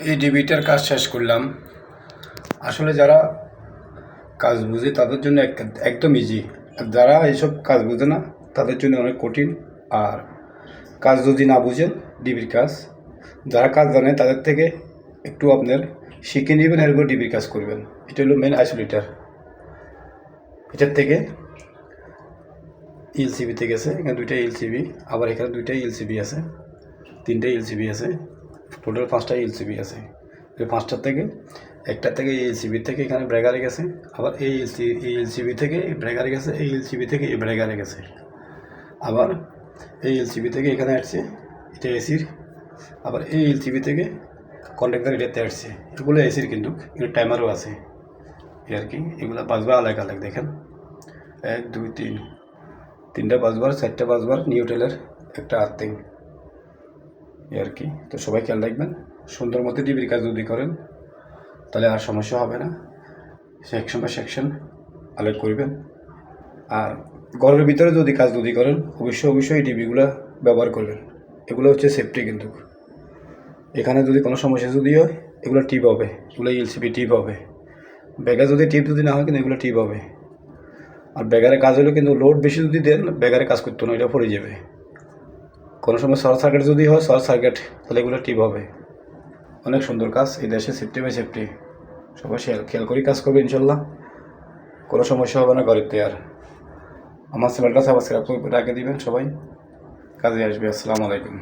এই ডিবিটার কাজ শেষ করলাম। আসলে যারা কাজ বুঝে তাদের জন্য একদম ইজি, আর যারা এইসব কাজ বুঝে না তাদের জন্য অনেক কঠিন। আর কাজ যদি না বুঝেন ডিবির কাজ, যারা কাজ জানে তাদের থেকে একটু আপনার শিখে নেবেন, এরপর ডিবির কাজ করবেন। এটা হলো মেন আইসোলেটার। এটার থেকে এলসিবিতে গেছে, এখানে দুইটা এলসিবি, আবার এখানে দুইটাই এলসিবি আছে, তিনটাই এলসিবি আছে, টোটাল 5টা এলসিবি আছে। এই 5টার থেকে একটা থেকে এই এলসিবি থেকে এখানে ব্রেকারে গেছে, আবার এই এলসিবি থেকে ব্রেকারে গেছে, এই এলসিবি থেকে এই ব্রেকারে গেছে, আবার এই এলসিবি থেকে এখানে আসছে, এটা এসির, আবার এই এলসিবি থেকে কন্ডাক্টর এটাতে আসছে। এগুলো এসির, কিন্তু এগুলো টাইমারও আছে এই আর কি। এগুলো বাজবার আলাদা আলাদা, দেখেন 1 2 3, 3টা বাজবার, 4টা বাজবার নিউটেলের একটা আর্থিং এই আর কি। তো সবাই খেয়াল রাখবেন, সুন্দর মতো ডিবির কাজ যদি করেন তাহলে আর সমস্যা হবে না। সেকশন বাই সেকশন আলাদা করবেন। আর ঘরের ভিতরে যদি করেন অবশ্যই এই ডিবিগুলো ব্যবহার করবেন। এগুলো হচ্ছে সেফটি, কিন্তু এখানে যদি কোনো সমস্যা যদি হয় এগুলো টিপ হবে, এগুলো এলসিবি টিপ হবে। ব্যাগার যদি টিপ যদি না হয় কিন্তু এগুলো টিপ হবে। আর ব্যাগারে কাজ হলে কিন্তু লোড বেশি যদি দেন ব্যাগারে কাজ করতো না, এটা পড়ে যাবে। কোনো সময় শর্ট সার্কিট যদি হয়, শর্ট সার্কিট, তাহলে এগুলো টিপ হবে। অনেক সুন্দর কাজ, এই দেশে সেফটি বাই সেফটি। সবাই খেয়াল করে কাজ করবে, ইনশাল্লাহ কোনো সমস্যা হবে না ঘরের তৈয়ার। আমার চ্যানেলটা সাবস্ক্রাইব করে রাখে দিবেন, সবাই কাজে আসবে। আসসালামু আলাইকুম।